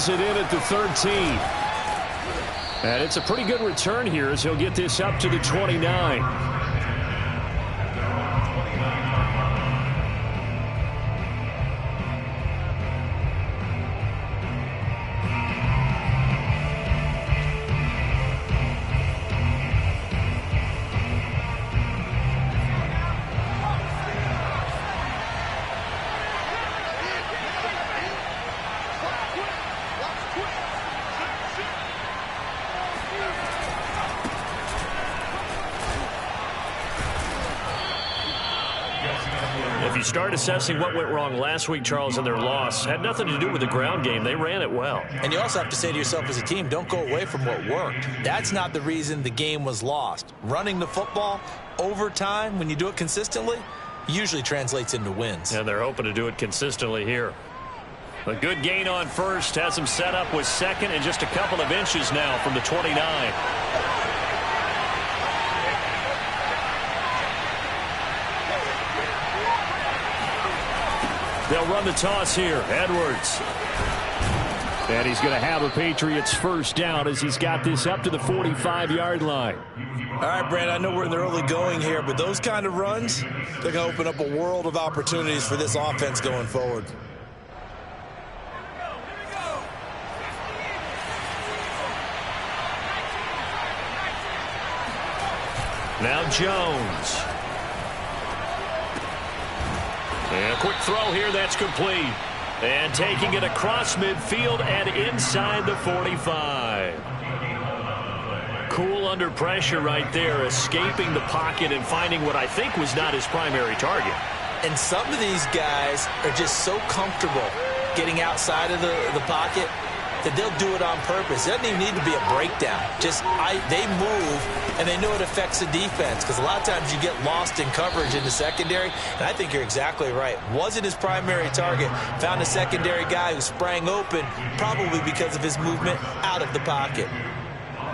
pulls it in at the 13. And it's a pretty good return here as he'll get this up to the 29. If you start assessing what went wrong last week, Charles, in their loss, had nothing to do with the ground game. They ran it well. And you also have to say to yourself as a team, don't go away from what worked. That's not the reason the game was lost. Running the football over time, when you do it consistently, usually translates into wins. And they're hoping to do it consistently here. A good gain on first has them set up with second and just a couple of inches now from the 29. They'll run the toss here. Edwards. And he's going to have a Patriots first down as he's got this up to the 45-yard line. All right, Brand, I know we're in the early going here, but those kind of runs, they're going to open up a world of opportunities for this offense going forward. Now Jones. And a quick throw here, that's complete. And taking it across midfield and inside the 45. Cool under pressure right there, escaping the pocket and finding what I think was not his primary target. And some of these guys are just so comfortable getting outside of the pocket that they'll do it on purpose. It doesn't even need to be a breakdown. They move, and they know it affects the defense because a lot of times you get lost in coverage in the secondary, and I think you're exactly right. Wasn't his primary target. Found a secondary guy who sprang open, probably because of his movement out of the pocket.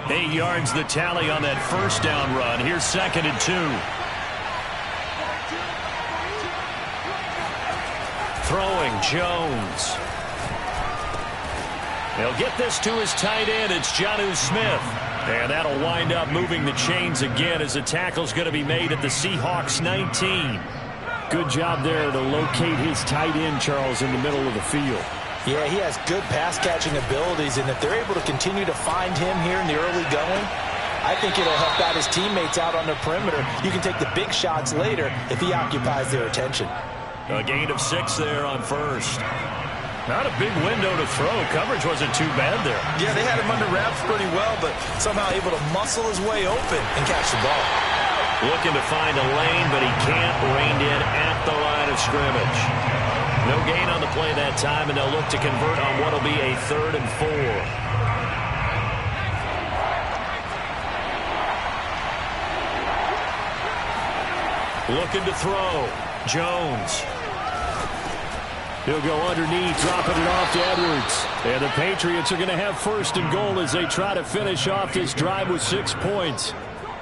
8 yards the tally on that first down run. Here's 2nd and 2. Throwing Jones. They'll get this to his tight end. It's Jonnu Smith. And that'll wind up moving the chains again as the tackle's going to be made at the Seahawks 19. Good job there to locate his tight end, Charles, in the middle of the field. Yeah, he has good pass-catching abilities, and if they're able to continue to find him here in the early going, I think it'll help out his teammates out on the perimeter. You can take the big shots later if he occupies their attention. A gain of 6 there on first. Not a big window to throw. Coverage wasn't too bad there. Yeah, they had him under wraps pretty well, but somehow able to muscle his way open and catch the ball. Looking to find a lane, but he can't. Reined in at the line of scrimmage. No gain on the play that time, and they'll look to convert on what will be a 3rd and 4. Looking to throw. Jones. He'll go underneath, dropping it off to Edwards. And the Patriots are going to have 1st and goal as they try to finish off this drive with 6 points.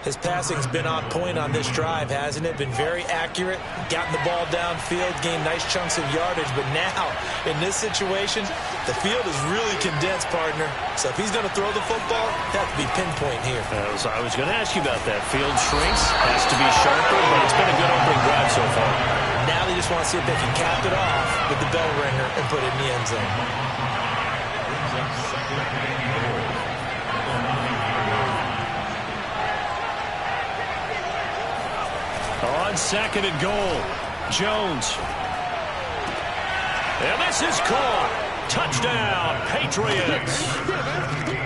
His passing's been on point on this drive, hasn't it? Been very accurate, gotten the ball downfield, gained nice chunks of yardage. But now, in this situation, the field is really condensed, partner. So if he's going to throw the football, it has to be pinpoint here. I was going to ask you about that. Field shrinks, has to be sharper, but it's been a good opening drive so far. Now they just want to see if they can cap it off with the bell ringer and put it in the end zone. On 2nd and goal, Jones. And this is caught. Touchdown, Patriots.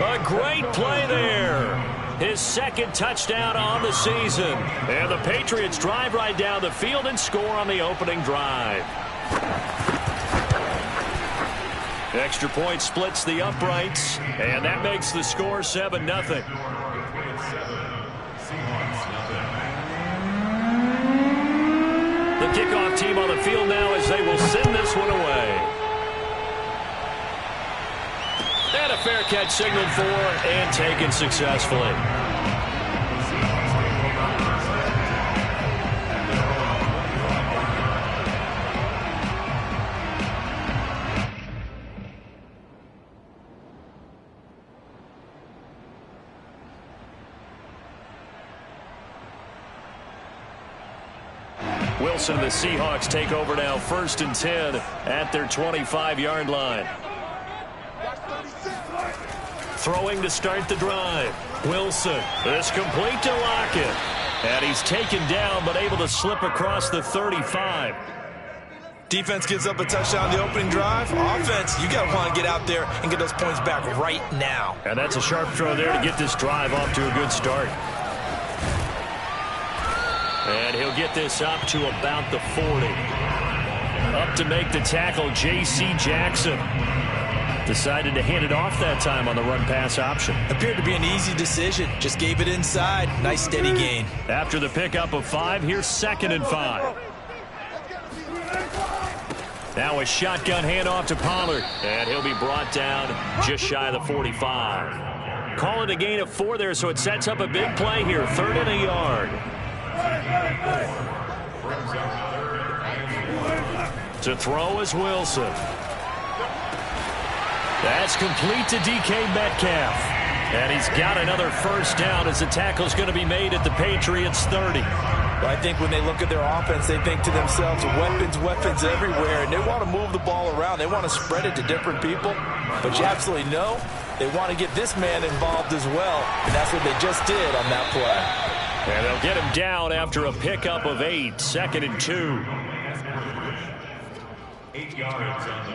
A great play there. His 2nd touchdown on the season. And the Patriots drive right down the field and score on the opening drive. Extra point splits the uprights, and that makes the score 7-0. The kickoff team on the field now as they will send this one away. And a fair catch signaled for and taken successfully. Wilson and the Seahawks take over now, 1st and 10 at their 25-yard line. Throwing to start the drive. Wilson is complete to Lockett. And he's taken down but able to slip across the 35. Defense gives up a touchdown on the opening drive. Offense, you got to want to get out there and get those points back right now. And that's a sharp throw there to get this drive off to a good start. And he'll get this up to about the 40. Up to make the tackle, J.C. Jackson. Decided to hand it off that time on the run-pass option. Appeared to be an easy decision. Just gave it inside. Nice steady gain. After the pickup of 5, here's 2nd and 5. Now a shotgun handoff to Pollard. And he'll be brought down just shy of the 45. Call it a gain of 4 there, so it sets up a big play here. 3rd and a yard. To throw is Wilson. That's complete to DK Metcalf. And he's got another 1st down as the tackle's going to be made at the Patriots 30. Well, I think when they look at their offense, they think to themselves, weapons everywhere, and they want to move the ball around. They want to spread it to different people. But you absolutely know they want to get this man involved as well, and that's what they just did on that play. And they'll get him down after a pickup of 8, 2nd and 2. 8 yards on the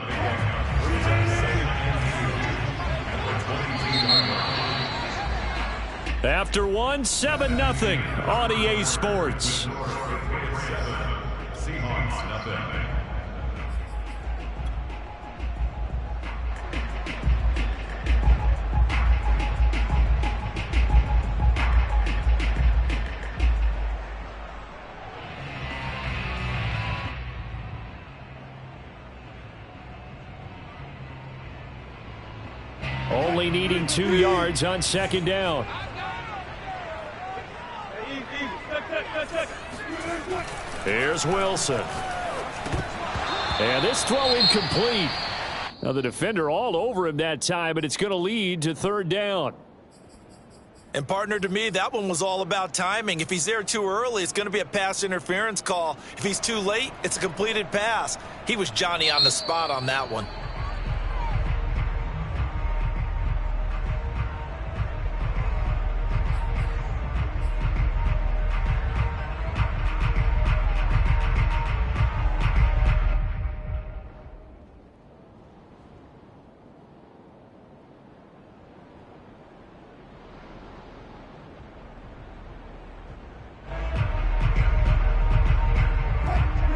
After 1, 7-0 on EA Sports. Seahawks, nothing. Only needing 2 yards on 2nd down. Here's Wilson. And this throw incomplete. Now the defender all over him that time, but it's going to lead to 3rd down. And partner, to me, that one was all about timing. If he's there too early, it's going to be a pass interference call. If he's too late, it's a completed pass. He was Johnny on the spot on that one.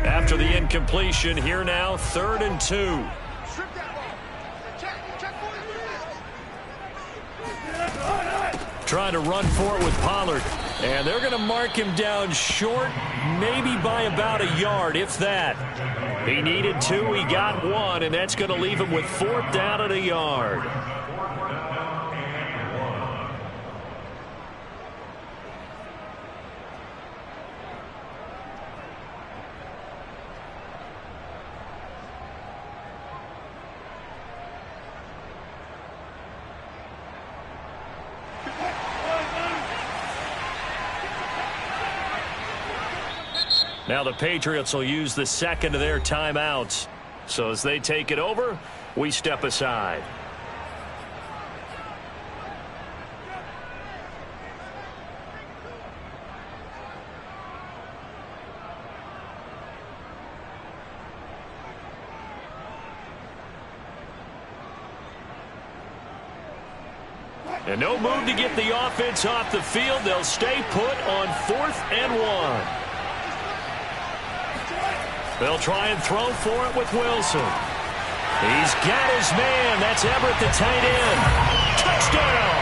After the incompletion, here now, 3rd and 2. Trying to run for it with Pollard. And they're going to mark him down short, maybe by about a yard, if that. He needed 2, he got 1, and that's going to leave him with 4th down and a yard. Now the Patriots will use the 2nd of their timeouts. So as they take it over, we step aside. And no move to get the offense off the field. They'll stay put on 4th and 1. They'll try and throw for it with Wilson. He's got his man. That's Everett, the tight end. Touchdown!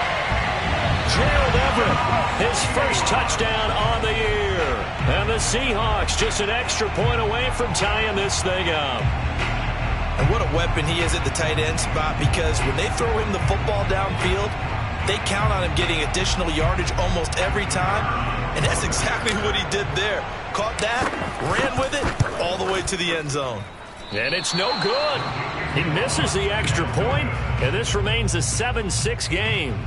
Gerald Everett, his 1st touchdown on the year. And the Seahawks just an extra point away from tying this thing up. And what a weapon he is at the tight end spot, because when they throw him the football downfield, they count on him getting additional yardage almost every time. And that's exactly what he did there. Caught that, ran with it, all the way to the end zone. And it's no good. He misses the extra point, and this remains a 7-6 game.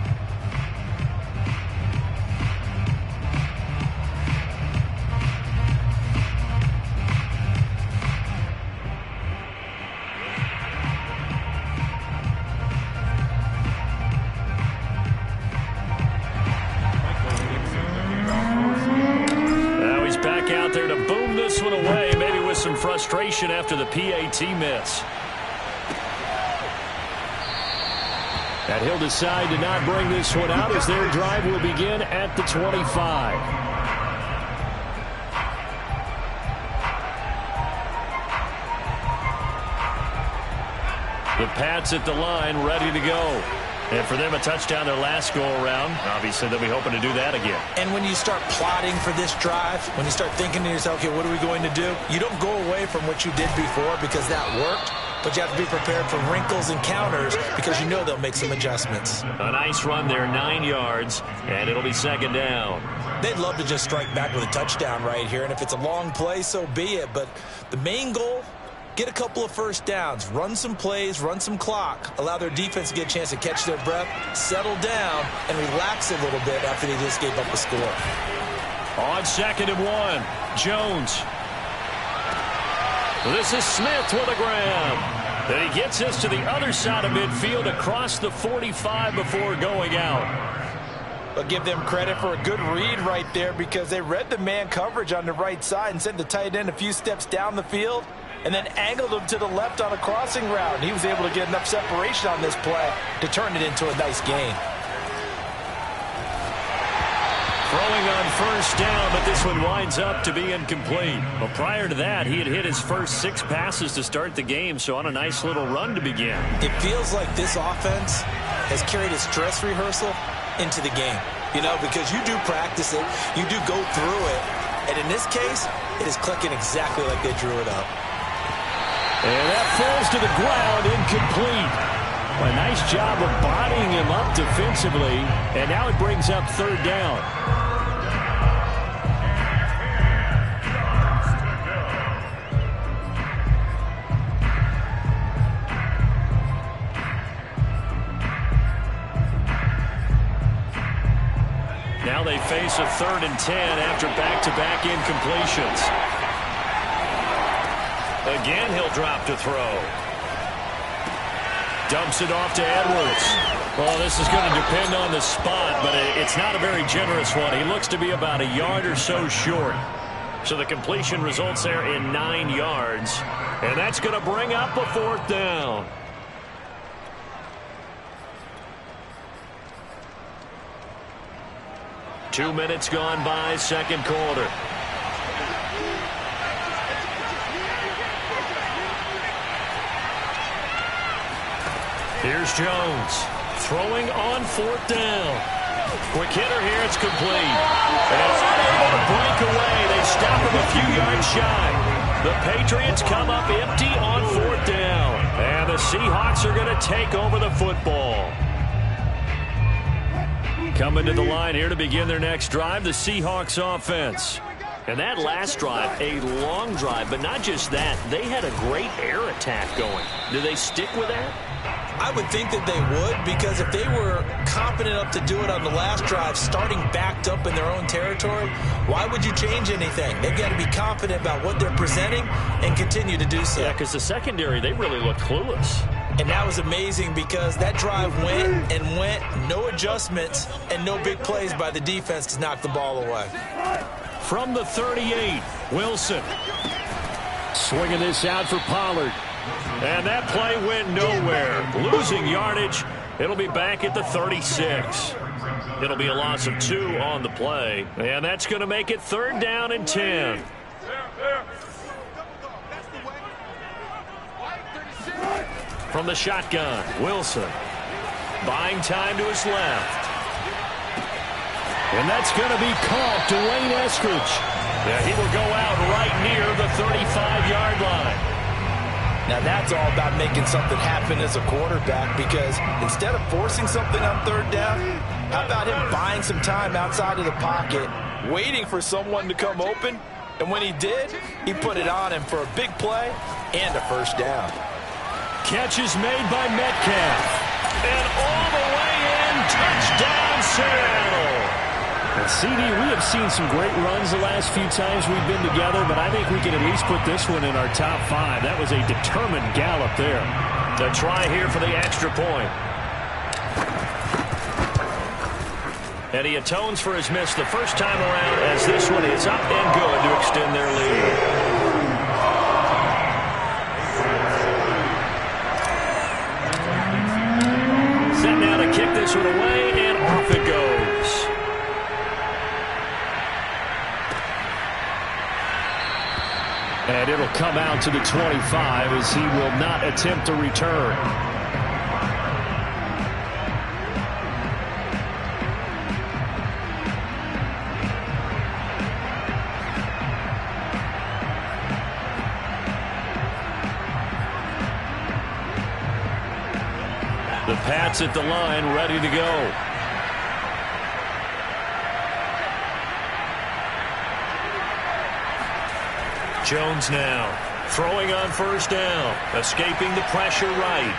back out there to boom this one away, maybe with some frustration after the PAT miss. And he'll decide to not bring this one out as their drive will begin at the 25. The Pats at the line, ready to go. And for them, a touchdown their last go-around. Obviously, they'll be hoping to do that again. And when you start plotting for this drive, when you start thinking to yourself, okay, what are we going to do? You don't go away from what you did before because that worked, but you have to be prepared for wrinkles and counters because you know they'll make some adjustments. A nice run there, 9 yards, and it'll be second down. They'd love to just strike back with a touchdown right here, and if it's a long play, so be it. But the main goal, get a couple of first downs, run some plays, run some clock, allow their defense to get a chance to catch their breath, settle down, and relax a little bit after they just gave up a score. On 2nd and 1, Jones. This is Smith with a grab. Then he gets this to the other side of midfield across the 45 before going out. But give them credit for a good read right there because they read the man coverage on the right side and sent the tight end a few steps down the field and then angled him to the left on a crossing route. And he was able to get enough separation on this play to turn it into a nice gain. Throwing on first down, but this one winds up to be incomplete. Well, prior to that, he had hit his first 6 passes to start the game, so on a nice little run to begin. It feels like this offense has carried its dress rehearsal into the game. You know, because you do practice it, you do go through it, and in this case, it is clicking exactly like they drew it up. And that falls to the ground, incomplete. A nice job of bodying him up defensively, and now it brings up third down. Now they face a 3rd and 10 after back-to-back incompletions. Again, he'll drop to throw. Dumps it off to Edwards. Well, this is going to depend on the spot, but it's not a very generous one. He looks to be about a yard or so short. So the completion results there in 9 yards. And that's going to bring up a 4th down. Two minutes gone by, second quarter. Here's Jones throwing on 4th down. Quick hitter here, it's complete. And unable to break away. They stop him a few yards shy. The Patriots come up empty on 4th down. And the Seahawks are going to take over the football. Coming to the line here to begin their next drive, the Seahawks offense. And that last drive, a long drive, but not just that. They had a great air attack going. Do they stick with that? I would think that they would, because if they were confident enough to do it on the last drive, starting backed up in their own territory, why would you change anything? They've got to be confident about what they're presenting and continue to do so. Yeah, because the secondary, they really looked clueless. And that was amazing because that drive went and went, no adjustments, and no big plays by the defense to knock the ball away. From the 38, Wilson. Swinging this out for Pollard. And that play went nowhere. Losing yardage. It'll be back at the 36. It'll be a loss of 2 on the play. And that's going to make it 3rd down and 10. From the shotgun, Wilson. Buying time to his left. And that's going to be caught. Dwayne Eskridge. Yeah, he will go out right near the 35-yard line. Now that's all about making something happen as a quarterback, because instead of forcing something on 3rd down, how about him buying some time outside of the pocket, waiting for someone to come open, and when he did, he put it on him for a big play and a 1st down. Catch is made by Metcalf. And all the way in, touchdown Seattle. And CD, we have seen some great runs the last few times we've been together, but I think we can at least put this one in our top 5. That was a determined gallop there. The try here for the extra point. And he atones for his miss the first time around as this one is up and good to extend their lead. Set now to kick this one away, and off it goes. And it'll come out to the 25 as he will not attempt to return. The Pats at the line, ready to go. Jones now throwing on first down, escaping the pressure right.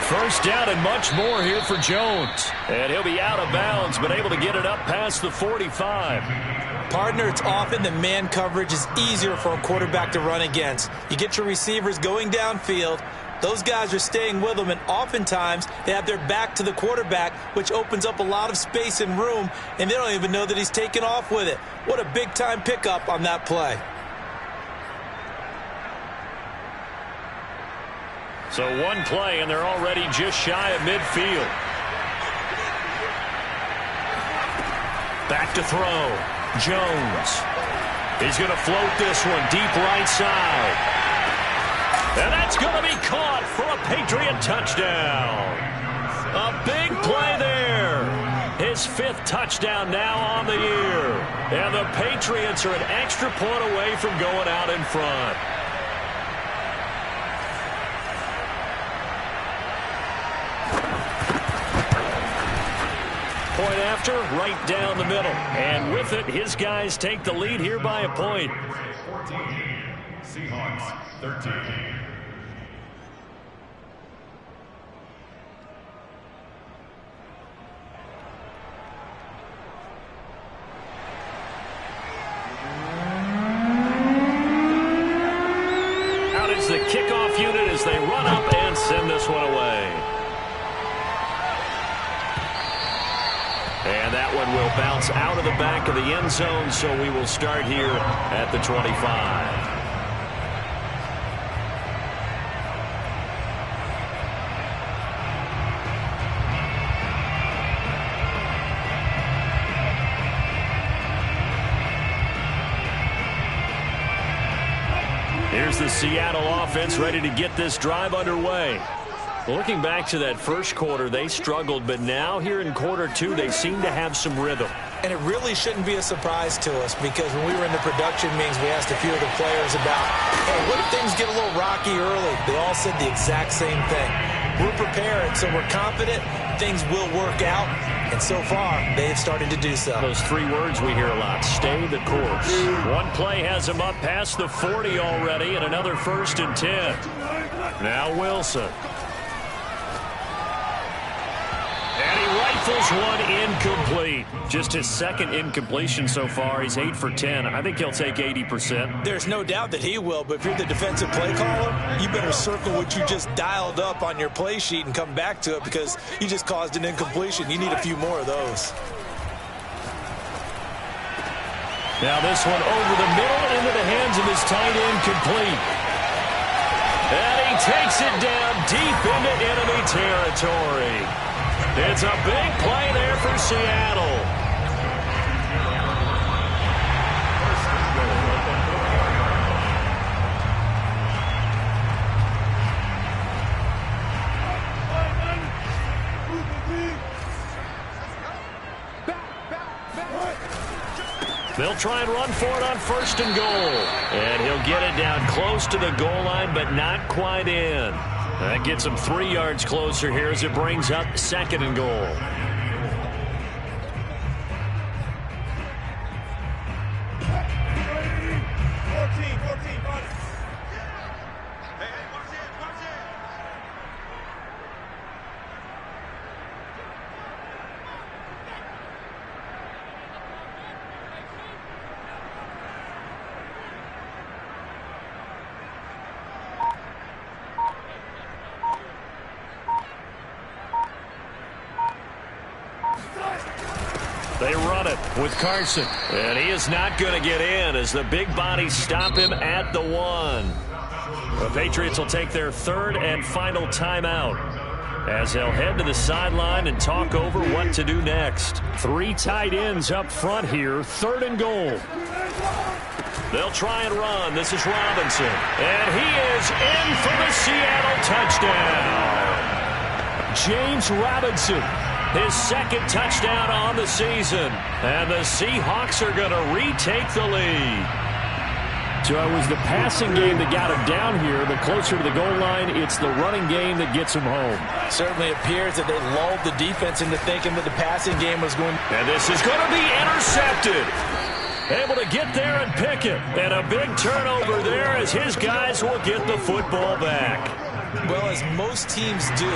First down and much more here for Jones. And he'll be out of bounds, but able to get it up past the 45. Partner, it's often the man coverage is easier for a quarterback to run against. You get your receivers going downfield. Those guys are staying with them, and oftentimes they have their back to the quarterback, which opens up a lot of space and room, and they don't even know that he's taken off with it. What a big-time pickup on that play. So one play, and they're already just shy of midfield. Back to throw. Jones. He's going to float this one deep right side. And that's going to be caught for a Patriot touchdown. A big play there. His 5th touchdown now on the year. And the Patriots are an extra point away from going out in front. Point after, right down the middle. And with it, his guys take the lead here by a point. 14, Seahawks 13. Out is the kickoff unit as they run up and send this one away. And that one will bounce out of the back of the end zone, so we will start here at the 25. Here's the Seattle offense ready to get this drive underway. Looking back to that first quarter, they struggled, but now here in quarter 2, they seem to have some rhythm. And it really shouldn't be a surprise to us, because when we were in the production meetings, we asked a few of the players about, hey, what if things get a little rocky early? They all said the exact same thing. We're prepared, so we're confident things will work out. And so far, they have started to do so. Those 3 words we hear a lot: stay the course. One play has them up past the 40 already, and another 1st and 10. Now Wilson. And he rifles one incomplete. Just his 2nd incompletion so far. He's 8 for 10. I think he'll take 80%. There's no doubt that he will, but if you're the defensive play caller, you better circle what you just dialed up on your play sheet and come back to it, because you just caused an incompletion. You need a few more of those. Now this one over the middle into the hands of his tight end, complete. And he takes it down deep into enemy territory. It's a big play there for Seattle. They'll try and run for it on 1st and goal. And he'll get it down close to the goal line, but not quite in. That gets him 3 yards closer here as it brings up 2nd and goal. They run it with Carson. And he is not going to get in as the big bodies stop him at the 1. The Patriots will take their third and final timeout as they'll head to the sideline and talk over what to do next. 3 tight ends up front here, 3rd and goal. They'll try and run. This is Robinson. And he is in for the Seattle touchdown. James Robinson, his 2nd touchdown on the season. And the Seahawks are going to retake the lead. So it was the passing game that got him down here, but closer to the goal line, it's the running game that gets him home. Certainly appears that they lulled the defense into thinking that the passing game was going. And this is going to be intercepted. Able to get there and pick it. And a big turnover there as his guys will get the football back. Well, as most teams do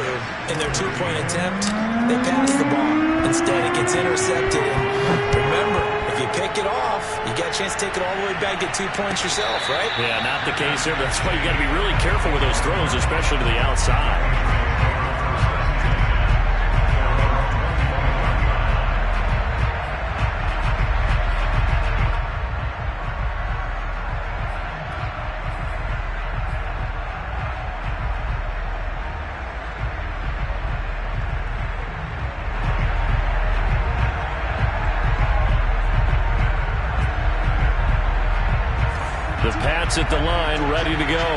in their 2-point attempt, they pass the ball. Instead, it gets intercepted. And remember, if you pick it off, you got a chance to take it all the way back, get 2 points yourself, right? Yeah, not the case here. That's why you got to be really careful with those throws, especially to the outside. The Pats at the line, ready to go.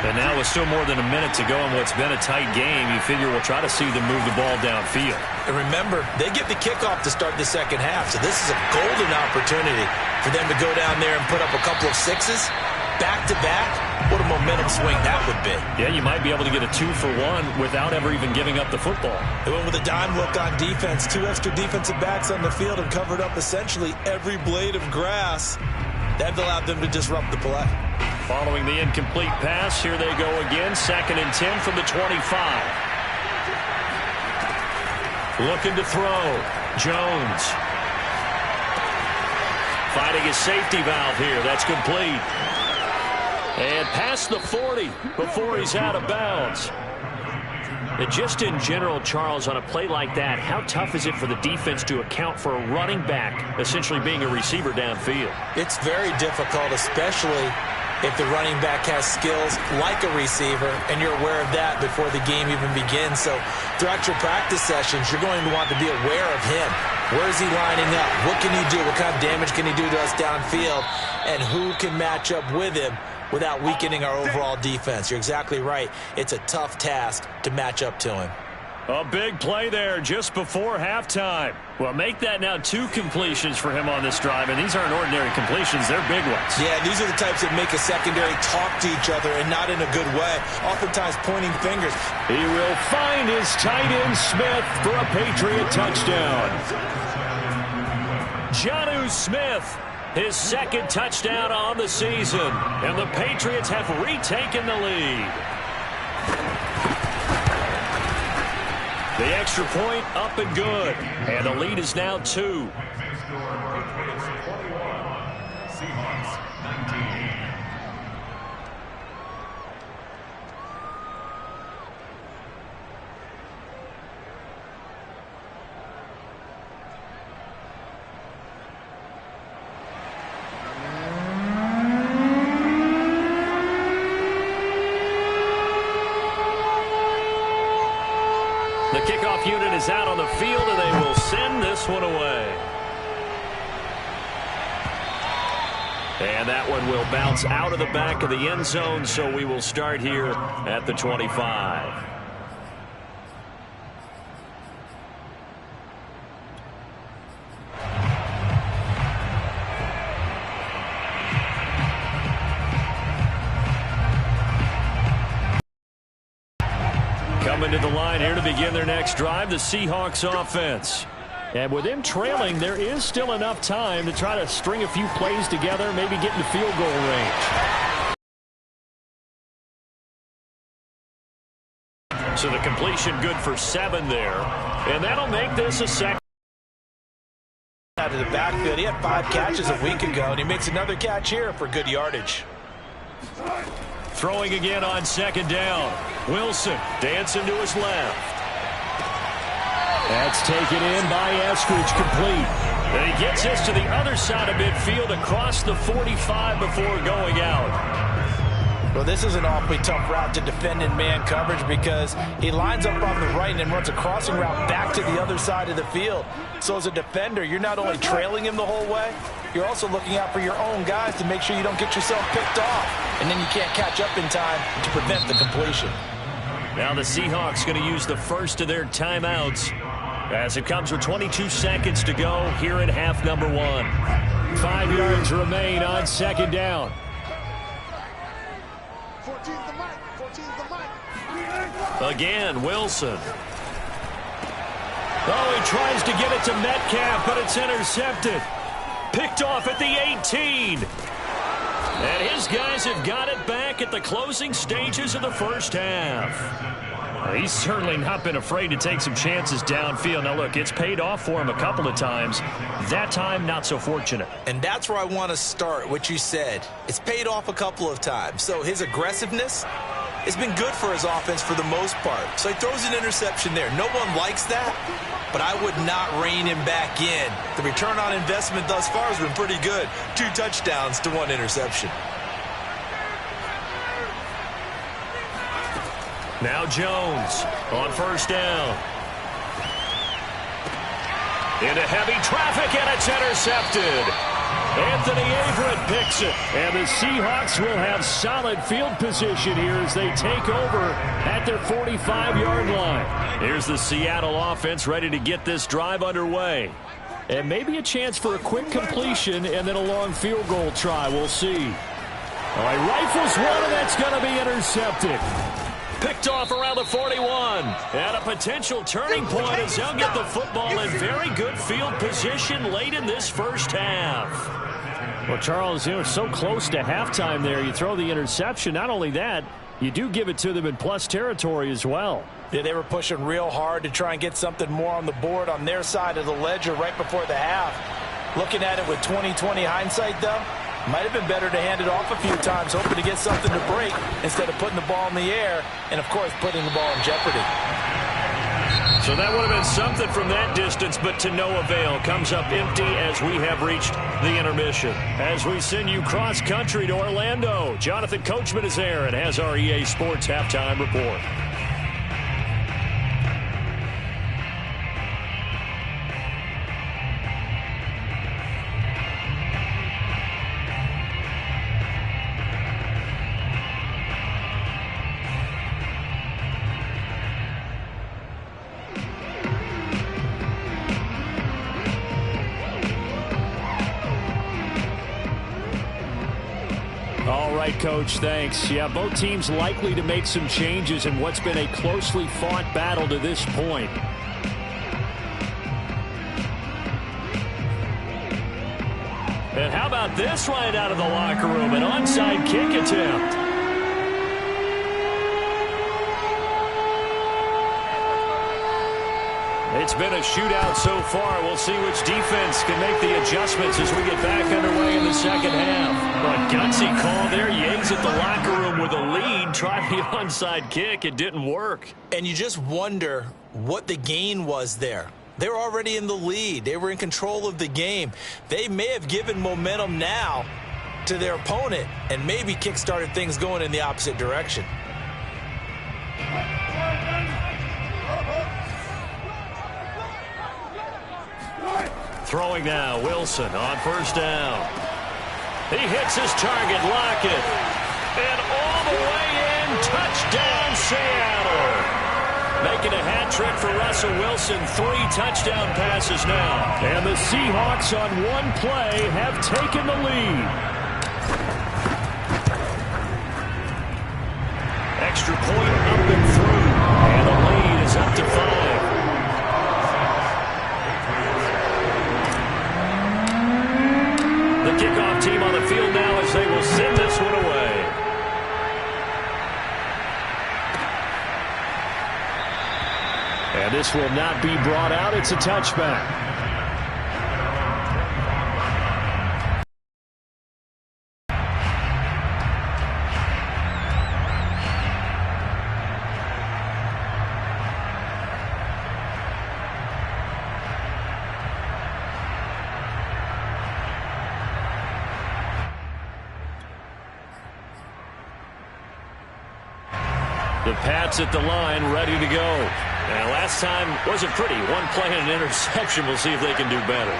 And now with still more than a minute to go in what's been a tight game, you figure we'll try to see them move the ball downfield. And remember, they get the kickoff to start the second half, so this is a golden opportunity for them to go down there and put up a couple of 6s back-to-back. What a momentum swing that would be. Yeah, you might be able to get a 2-for-1 without ever even giving up the football. They went with a dime look on defense. 2 extra defensive backs on the field and covered up essentially every blade of grass. That allowed them to disrupt the play. Following the incomplete pass, here they go again. 2nd and 10 from the 25. Looking to throw. Jones. Fighting his safety valve here. That's complete. And past the 40 before he's out of bounds. And just in general, Charles, on a play like that, how tough is it for the defense to account for a running back essentially being a receiver downfield? It's very difficult, especially if the running back has skills like a receiver, and you're aware of that before the game even begins. So throughout your practice sessions, you're going to want to be aware of him. Where is he lining up? What can he do? What kind of damage can he do to us downfield? And who can match up with him without weakening our overall defense? You're exactly right. It's a tough task to match up to him. A big play there just before halftime. Well, make that now 2 completions for him on this drive, and these aren't ordinary completions. They're big ones. Yeah, these are the types that make a secondary talk to each other, and not in a good way. Oftentimes pointing fingers. He will find his tight end Smith for a Patriot touchdown. Jonnu Smith, his 2nd touchdown on the season, and the Patriots have retaken the lead. The extra point up and good, and the lead is now 2. Seahawks 19. The kickoff unit is out on the field, and they will send this one away. And that one will bounce out of the back of the end zone, so we will start here at the 25. Coming to the line here to begin their next drive, the Seahawks offense. And with them trailing, there is still enough time to try to string a few plays together, maybe get into field goal range. So the completion good for 7 there. And that'll make this a second. Out of the backfield, he had 5 catches a week ago, and he makes another catch here for good yardage. Throwing again on 2nd down. Wilson dancing to his left. That's taken in by Eskridge, complete. And he gets this to the other side of midfield across the 45 before going out. Well, this is an awfully tough route to defend in man coverage because he lines up on the right and then runs a crossing route back to the other side of the field. So as a defender, you're not only trailing him the whole way, you're also looking out for your own guys to make sure you don't get yourself picked off. And then you can't catch up in time to prevent the completion. Now the Seahawks going to use the first of their timeouts as it comes with 22 seconds to go here in half number 1. 5 yards remain on second down. 14's the mic. 14's the mic. Again, Wilson. Oh, he tries to get it to Metcalf, but it's intercepted. Picked off at the 18. And his guys have got it back at the closing stages of the first half. He's certainly not been afraid to take some chances downfield. Now, look, it's paid off for him a couple of times. That time, not so fortunate. And that's where I want to start, what you said. It's paid off a couple of times. So his aggressiveness has been good for his offense for the most part. So he throws an interception there. No one likes that, but I would not rein him back in. The return on investment thus far has been pretty good. 2 touchdowns to 1 interception. Now Jones on first down. Into heavy traffic, and it's intercepted. Anthony Averett picks it. And the Seahawks will have solid field position here as they take over at their 45-yard line. Here's the Seattle offense ready to get this drive underway. And maybe a chance for a quick completion and then a long field goal try. We'll see. All right, rifles one, and that's going to be intercepted. Picked off around the 41. And a potential turning point as they'll get the football in very good field position late in this first half. Well, Charles, you know, so close to halftime there. You throw the interception. Not only that, you do give it to them in plus territory as well. Yeah, they were pushing real hard to try and get something more on the board on their side of the ledger right before the half. Looking at it with 20/20 hindsight, though, might have been better to hand it off a few times, hoping to get something to break instead of putting the ball in the air and, of course, putting the ball in jeopardy. So that would have been something from that distance, but to no avail. Comes up empty as we have reached the intermission. As we send you cross-country to Orlando, Jonathan Coachman is there and has our EA Sports Halftime Report. All right, Coach, thanks. Yeah, both teams likely to make some changes in what's been a closely fought battle to this point. And how about this right out of the locker room? An onside kick attempt. It's been a shootout so far. We'll see which defense can make the adjustments as we get back underway in the second half. But gutsy call there. You exit the locker room with a lead. Tried the onside kick. It didn't work. And you just wonder what the gain was there. They're already in the lead. They were in control of the game. They may have given momentum now to their opponent and maybe kick-started things going in the opposite direction. Throwing now, Wilson on first down. He hits his target, Lockett. And all the way in, touchdown Seattle. Making a hat trick for Russell Wilson, 3 touchdown passes now. And the Seahawks on one play have taken the lead. Extra point up and through. And the lead is up to 5. The kickoff team on the field now as they will send this one away. And this will not be brought out. It's a touchback. The Pats at the line, ready to go. And last time wasn't pretty. One play and an interception. We'll see if they can do better.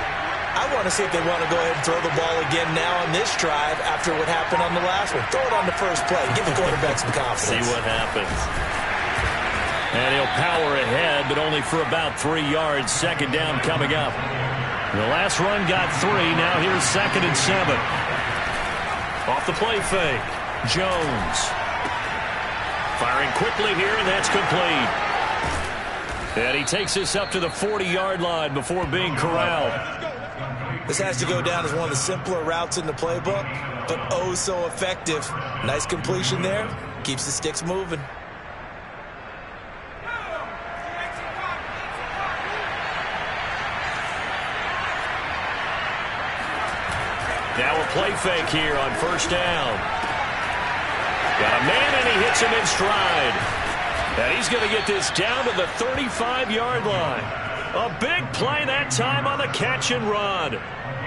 I want to see if they want to go ahead and throw the ball again now on this drive after what happened on the last one. Throw it on the first play. Give the quarterback some confidence. See what happens. And he'll power ahead, but only for about 3 yards. Second down coming up. The last run got 3. Now here's 2nd and 7. Off the play fake. Jones. Firing quickly here, and that's complete. And he takes this up to the 40-yard line before being corralled. This has to go down as one of the simpler routes in the playbook, but oh so effective. Nice completion there. Keeps the sticks moving. Now a play fake here on first down. Got a man, and he hits him in stride. And he's going to get this down to the 35-yard line. A big play that time on the catch and run.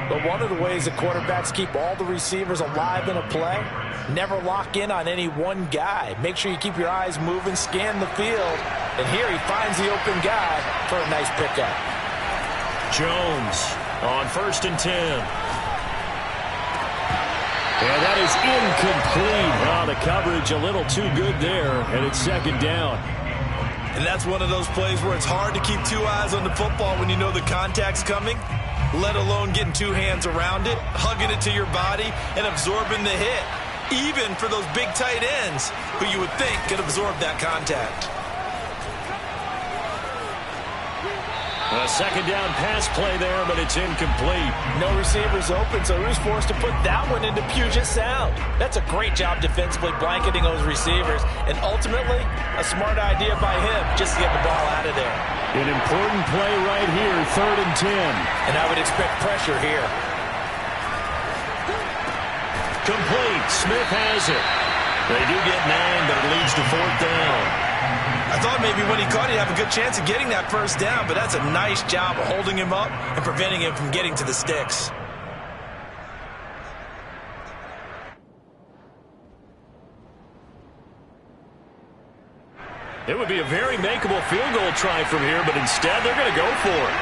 But one of the ways that quarterbacks keep all the receivers alive in a play, never lock in on any one guy. Make sure you keep your eyes moving, scan the field. And here he finds the open guy for a nice pickup. Jones on 1st and 10. And that is incomplete. Oh, the coverage a little too good there, and it's 2nd down. And that's one of those plays where it's hard to keep 2 eyes on the football when you know the contact's coming, let alone getting 2 hands around it, hugging it to your body, and absorbing the hit, even for those big tight ends who you would think could absorb that contact. A 2nd down pass play there, but it's incomplete. No receivers open, so who's forced to put that one into Puget Sound? That's a great job defensively blanketing those receivers, and ultimately, a smart idea by him just to get the ball out of there. An important play right here, 3rd and 10. And I would expect pressure here. Complete. Smith has it. They do get 9, but it leads to 4th down. I thought maybe when he caught it, he'd have a good chance of getting that first down, but that's a nice job of holding him up and preventing him from getting to the sticks. It would be a very makeable field goal try from here, but instead they're going to go for it.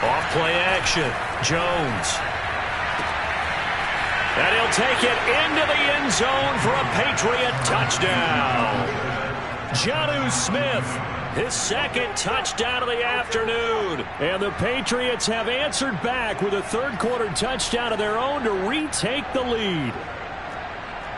Off play action. Jones. And he'll take it into the end zone for a Patriot touchdown. Jonnu Smith, his 2nd touchdown of the afternoon. And the Patriots have answered back with a 3rd-quarter touchdown of their own to retake the lead.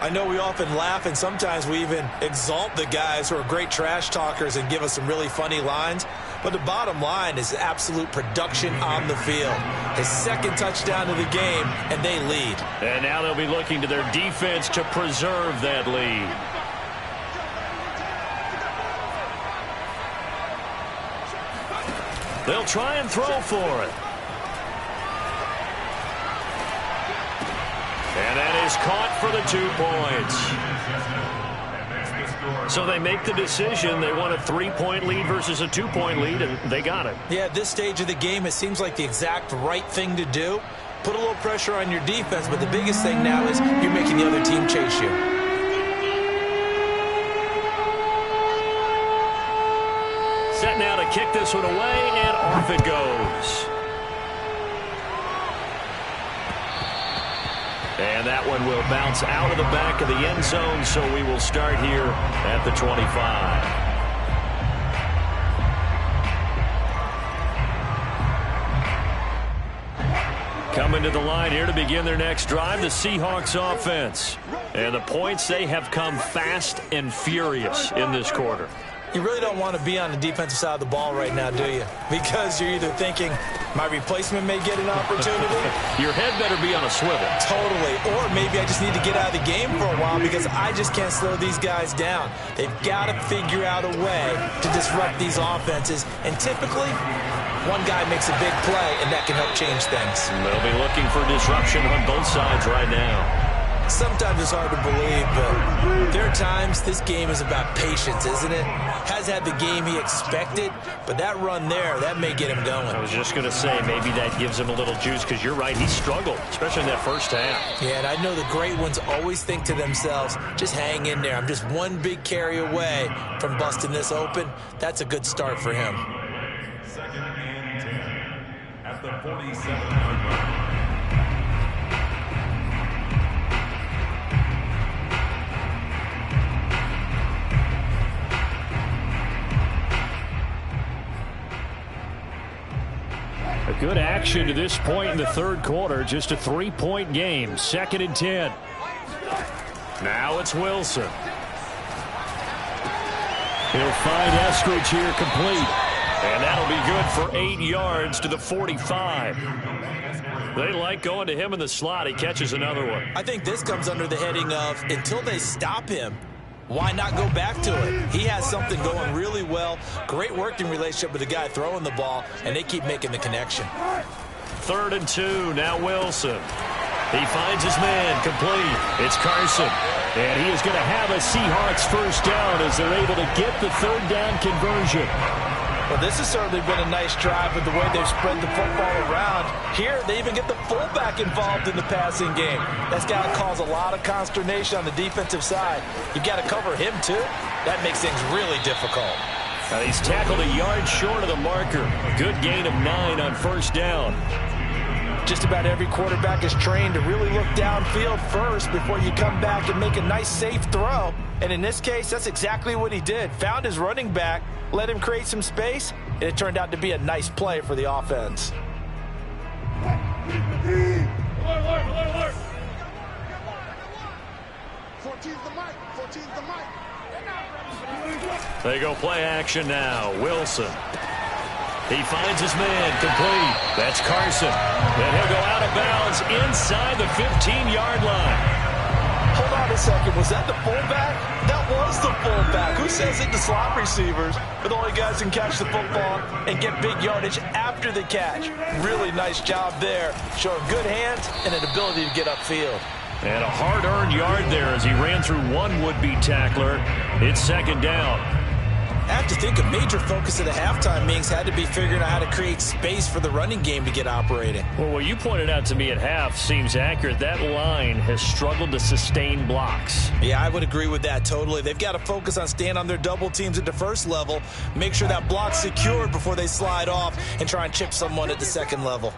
I know we often laugh, and sometimes we even exalt the guys who are great trash talkers and give us some really funny lines. But the bottom line is absolute production on the field. His 2nd touchdown of the game, and they lead. And now they'll be looking to their defense to preserve that lead. They'll try and throw for it. And that is caught for the 2 points. So they make the decision. They want a 3-point lead versus a 2-point lead, and they got it. Yeah, at this stage of the game, it seems like the exact right thing to do. Put a little pressure on your defense, but the biggest thing now is you're making the other team chase you. Set now to kick this one away, and off it goes. And that one will bounce out of the back of the end zone, so we will start here at the 25. Coming to the line here to begin their next drive, the Seahawks offense. And the points, they have come fast and furious in this quarter. You really don't want to be on the defensive side of the ball right now, do you? Because you're either thinking, my replacement may get an opportunity. Your head better be on a swivel. Totally. Or maybe I just need to get out of the game for a while because I just can't slow these guys down. They've got to figure out a way to disrupt these offenses. And typically, one guy makes a big play, and that can help change things. They'll be looking for disruption on both sides right now. Sometimes it's hard to believe, but there are times this game is about patience, isn't it? Has had the game he expected, but that run there, that may get him going. I was just going to say, maybe that gives him a little juice, because you're right, he struggled, especially in that first half. Yeah, and I know the great ones always think to themselves, just hang in there. I'm just one big carry away from busting this open. That's a good start for him. 2nd and 10 at the 47-yard line. A good action to this point in the third quarter. Just a 3-point game. 2nd and 10. Now it's Wilson. He'll find Eskridge here complete. And that'll be good for 8 yards to the 45. They like going to him in the slot. He catches another one. I think this comes under the heading of, until they stop him, why not go back to it? He has something going really well. Great working relationship with the guy throwing the ball, and they keep making the connection. 3rd and 2. Now Wilson. He finds his man complete. It's Carson. And he is going to have a Seahawks first down as they're able to get the 3rd down conversion. Well, this has certainly been a nice drive with the way they've spread the football around. Here, they even get the fullback involved in the passing game. That's got to cause a lot of consternation on the defensive side. You've got to cover him, too. That makes things really difficult. He's tackled a yard short of the marker. Good gain of 9 on first down. Just about every quarterback is trained to really look downfield first before you come back and make a nice, safe throw. And in this case, that's exactly what he did. Found his running back, let him create some space, and it turned out to be a nice play for the offense. Alert. 14's the mic. 14's the mic. They go play action now. Wilson. He finds his man complete. That's Carson. And he'll go out of bounds inside the 15-yard line. Hold on a second. Was that the fullback? That was the fullback. Who says it to slot receivers? But the only guys can catch the football and get big yardage after the catch. Really nice job there. Showing good hands and an ability to get upfield. And a hard-earned yard there as he ran through one would-be tackler. It's 2nd down. I have to think a major focus of the halftime meetings had to be figuring out how to create space for the running game to get operating. Well, what you pointed out to me at half seems accurate. That line has struggled to sustain blocks. Yeah, I would agree with that totally. They've got to focus on staying on their double teams at the first level, make sure that block's secured before they slide off and try and chip someone at the second level.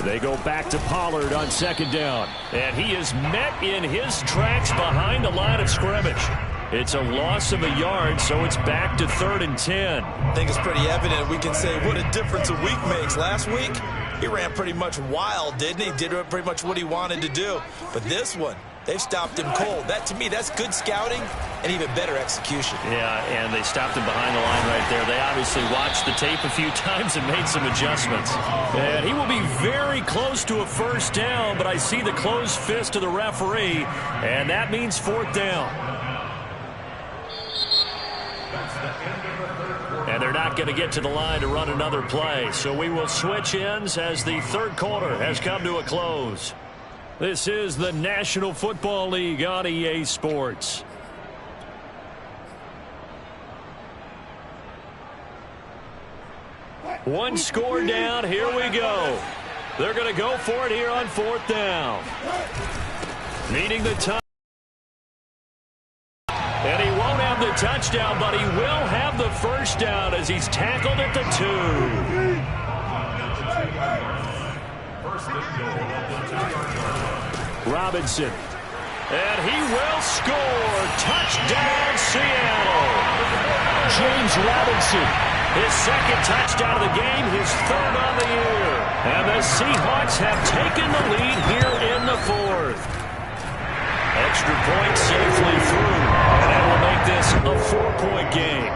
They go back to Pollard on 2nd down. And he is met in his tracks behind the line of scrimmage. It's a loss of a yard, so it's back to 3rd and 10. I think it's pretty evident. We can say what a difference a week makes. Last week, he ran pretty much wild, didn't he? Did pretty much what he wanted to do. But this one, they've stopped him cold. That, to me, that's good scouting and even better execution. Yeah, and they stopped him behind the line right there. They obviously watched the tape a few times and made some adjustments. And he will be very close to a first down, but I see the closed fist of the referee, and that means 4th down. And they're not going to get to the line to run another play. So we will switch ends as the third quarter has come to a close. This is the National Football League on EA Sports. One score down. Here we go. They're going to go for it here on 4th down. Meeting the time. And he won't have the touchdown, but he will have the first down as he's tackled at the 2. Robinson. And he will score. Touchdown, Seattle. James Robinson. His 2nd touchdown of the game, his 3rd on the year. And the Seahawks have taken the lead here in the 4th. Extra point safely through, and that will make this a 4-point game.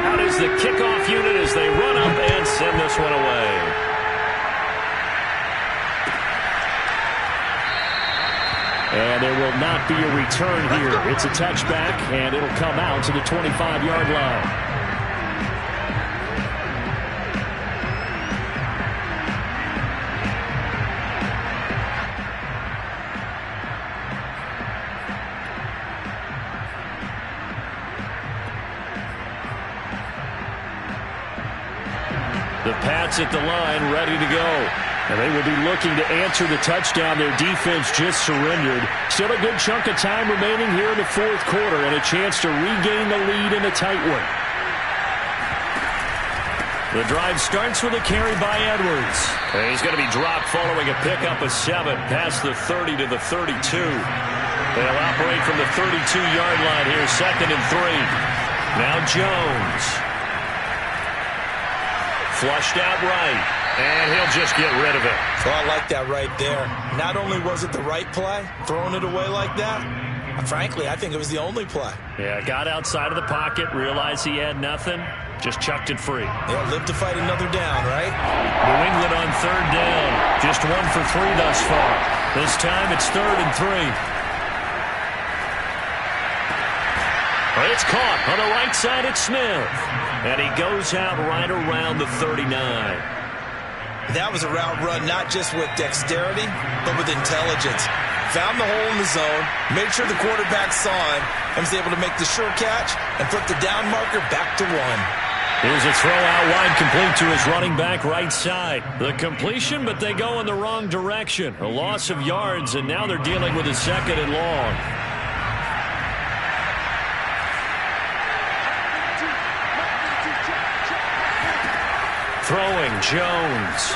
Out is the kickoff unit as they run up and send this one away. And there will not be a return here. It's a touchback, and it'll come out to the 25-yard line. The Pats at the line, ready to go. And they will be looking to answer the touchdown. Their defense just surrendered. Still a good chunk of time remaining here in the fourth quarter and a chance to regain the lead in a tight one. The drive starts with a carry by Edwards. And he's going to be dropped following a pickup of 7 past the 30 to the 32. They'll operate from the 32-yard line here, 2nd and 3. Now Jones. Flushed out right, and he'll just get rid of it. So I like that right there. Not only was it the right play, throwing it away like that, frankly, I think it was the only play. Yeah, got outside of the pocket, realized he had nothing, just chucked it free. Yeah, live to fight another down, right? New England on 3rd down. Just 1 for 3 thus far. This time it's 3rd and 3. It's caught on the right side at Smith. And he goes out right around the 39. That was a route run not just with dexterity, but with intelligence. Found the hole in the zone, made sure the quarterback saw him, and was able to make the sure catch and put the down marker back to 1. Here's a throw out wide, complete to his running back right side. The completion, but they go in the wrong direction. A loss of yards, and now they're dealing with a 2nd and long. Throwing, Jones.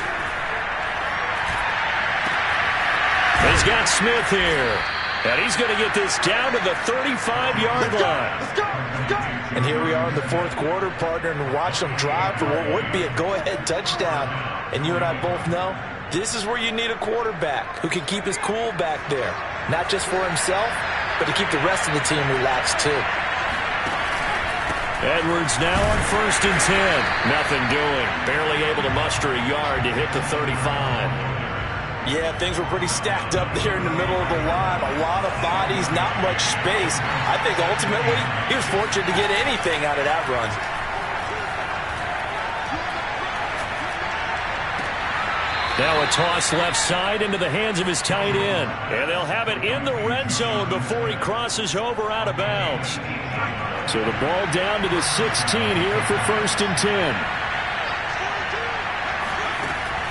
He's got Smith here. And he's going to get this down to the 35-yard line. And here we are in the fourth quarter, partner, and watch them drive for what would be a go-ahead touchdown. And you and I both know this is where you need a quarterback who can keep his cool back there. Not just for himself, but to keep the rest of the team relaxed too. Edwards now on 1st and 10. Nothing doing. Barely able to muster a yard to hit the 35. Yeah, things were pretty stacked up there in the middle of the line. A lot of bodies, not much space. I think ultimately he was fortunate to get anything out of that run. Now a toss left side into the hands of his tight end. And they'll have it in the red zone before he crosses over out of bounds. So the ball down to the 16 here for 1st and 10.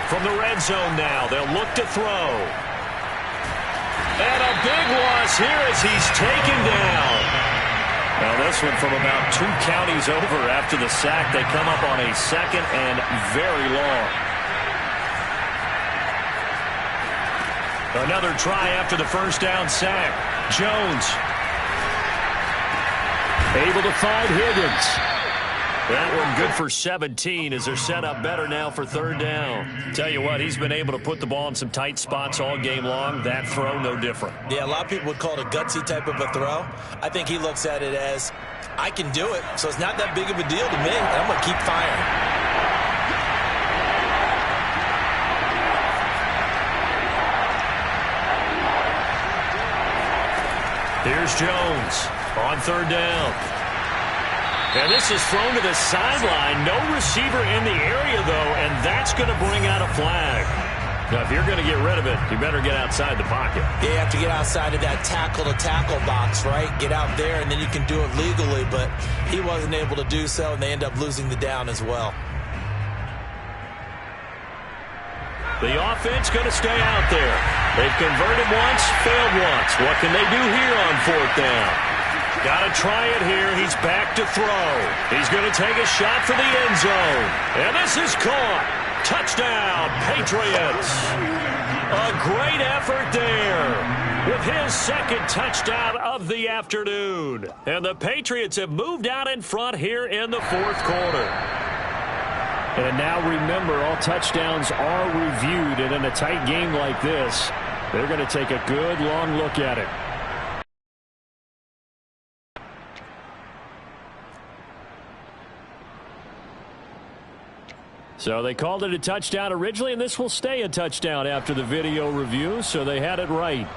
From the red zone now, they'll look to throw. And a big loss here as he's taken down. Now this one from about 2 counties over after the sack. They come up on a 2nd and very long. Another try after the 1st down sack. Jones able to find Higgins. That one good for 17 as they're set up better now for 3rd down. Tell you what, he's been able to put the ball in some tight spots all game long. That throw, no different. Yeah, a lot of people would call it a gutsy type of a throw. I think he looks at it as, I can do it, so it's not that big of a deal to me, and I'm going to keep firing. Here's Jones on 3rd down. And this is thrown to the sideline. No receiver in the area, though, and that's going to bring out a flag. Now, if you're going to get rid of it, you better get outside the pocket. Yeah, you have to get outside of that tackle-to-tackle box, right? Get out there, and then you can do it legally, but he wasn't able to do so, and they end up losing the down as well. The offense going to stay out there. They've converted once, failed once. What can they do here on 4th down? Got to try it here. He's back to throw. He's going to take a shot for the end zone. And this is caught. Touchdown, Patriots. A great effort there with his 2nd touchdown of the afternoon. And the Patriots have moved out in front here in the 4th quarter. And now remember, all touchdowns are reviewed, and in a tight game like this, they're going to take a good long look at it. So they called it a touchdown originally, and this will stay a touchdown after the video review, so they had it right.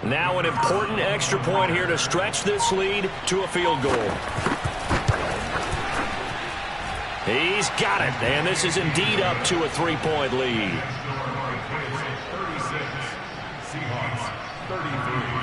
Now an important extra point here to stretch this lead to a field goal. He's got it, and this is indeed up to a 3-point lead. 36, Seahawks 33.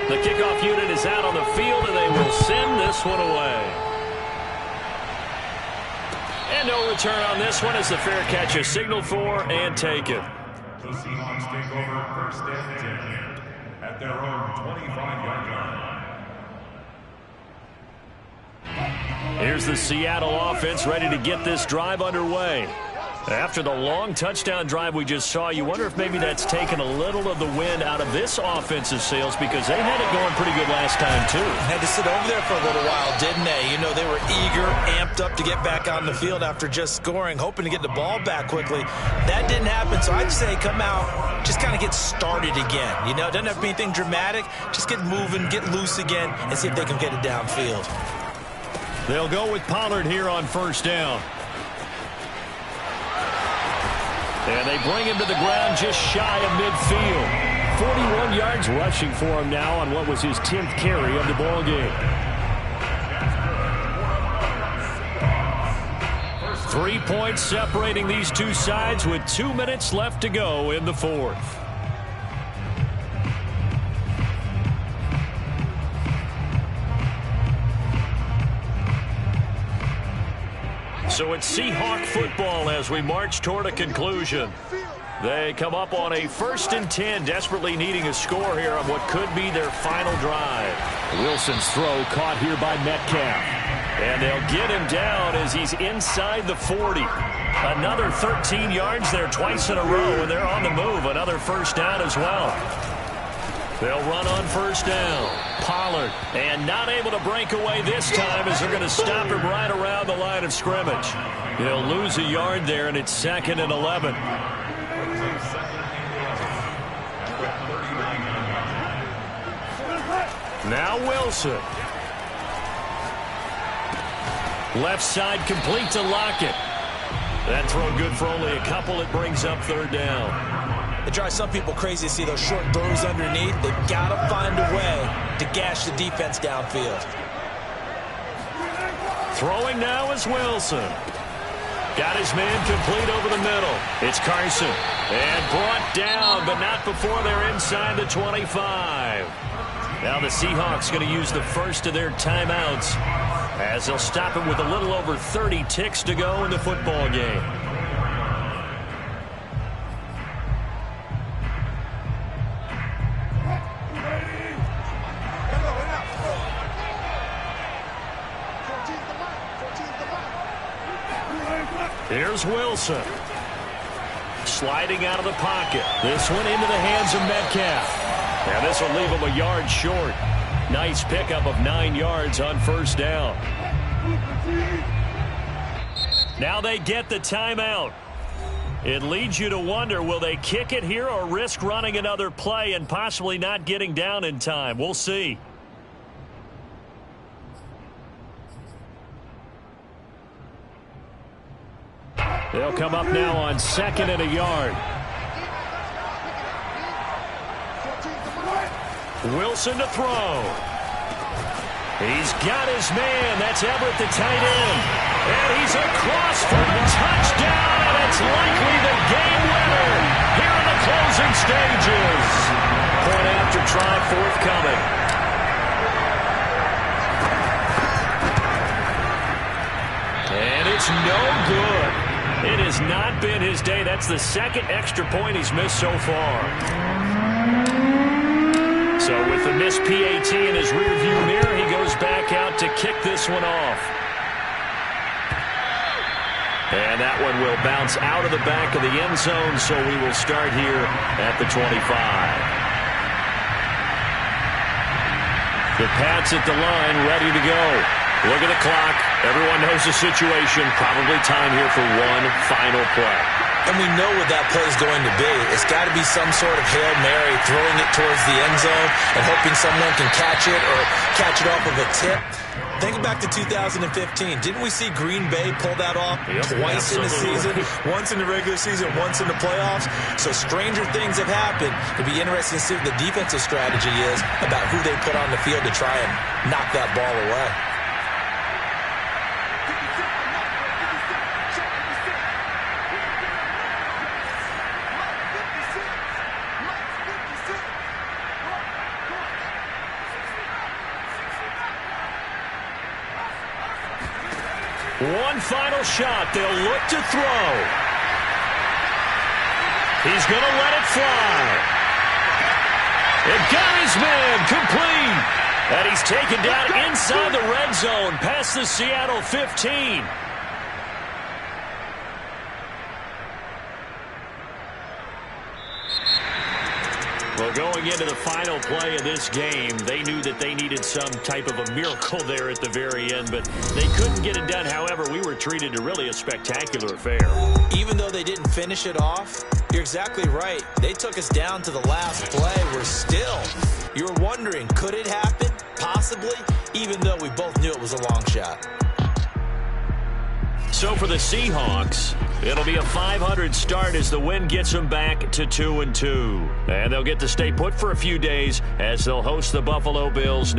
The kickoff unit is out on the field, and they will send this one away. And no return on this one as the fair catch is signaled for and taken. The Seahawks take over first and 10 at their own 25-yard line. Here's the Seattle offense ready to get this drive underway. After the long touchdown drive we just saw, you wonder if maybe that's taken a little of the wind out of this offensive sails because they had it going pretty good last time, too. Had to sit over there for a little while, didn't they? You know, they were eager, amped up to get back on the field after just scoring, hoping to get the ball back quickly. That didn't happen, so I'd say come out, just kind of get started again. You know, it doesn't have to be anything dramatic. Just get moving, get loose again, and see if they can get it downfield. They'll go with Pollard here on first down. And they bring him to the ground just shy of midfield. 41 yards rushing for him now on what was his 10th carry of the ball game. 3 points separating these two sides with 2 minutes left to go in the fourth. So it's Seahawk football as we march toward a conclusion. They come up on a 1st and 10, desperately needing a score here on what could be their final drive. Wilson's throw caught here by Metcalf. And they'll get him down as he's inside the 40. Another 13 yards there twice in a row, and they're on the move. Another first down as well. They'll run on first down. Pollard, and not able to break away this time as they're going to stop him right around the line of scrimmage. He'll lose a yard there, and it's 2nd and 11. Now Wilson. Left side complete to Lockett. That throw good for only a couple. It brings up 3rd down. It drives some people crazy to see those short throws underneath. They've got to find a way to gash the defense downfield. Throwing now is Wilson. Got his man complete over the middle. It's Carson. And brought down, but not before they're inside the 25. Now the Seahawks going to use the first of their timeouts as they'll stop him with a little over 30 ticks to go in the football game. Here's Wilson. Sliding out of the pocket. This one into the hands of Metcalf. And this will leave him a yard short. Nice pickup of 9 yards on first down. Now they get the timeout. It leads you to wonder, will they kick it here or risk running another play and possibly not getting down in time? We'll see. They'll come up now on 2nd and a yard. Wilson to throw. He's got his man. That's Everett, the tight end. And he's across for a touchdown, and it's likely the game winner here in the closing stages. Point after try forthcoming. And it's no good. It has not been his day. That's the 2nd extra point he's missed so far. So with the missed PAT in his rearview mirror, he goes back out to kick this one off. And that one will bounce out of the back of the end zone, so we will start here at the 25. The Pats at the line, ready to go. Look at the clock. Everyone knows the situation. Probably time here for one final play. And we know what that play is going to be. It's got to be some sort of Hail Mary, throwing it towards the end zone and hoping someone can catch it or catch it off of a tip. Think back to 2015. Didn't we see Green Bay pull that off twice in the season? Once in the regular season, once in the playoffs. So stranger things have happened. It'd be interesting to see what the defensive strategy is about who they put on the field to try and knock that ball away. One final shot. They'll look to throw. He's going to let it fly. It got his man complete. And he's taken down inside the red zone past the Seattle 15. Well, going into the final play of this game, they knew that they needed some type of a miracle there at the very end, but they couldn't get it done. However, we were treated to really a spectacular affair. Even though they didn't finish it off, you're exactly right. They took us down to the last play. We're still, you were wondering, could it happen? Possibly, even though we both knew it was a long shot. So for the Seahawks, it'll be a .500 start as the win gets them back to 2-2. And they'll get to stay put for a few days as they'll host the Buffalo Bills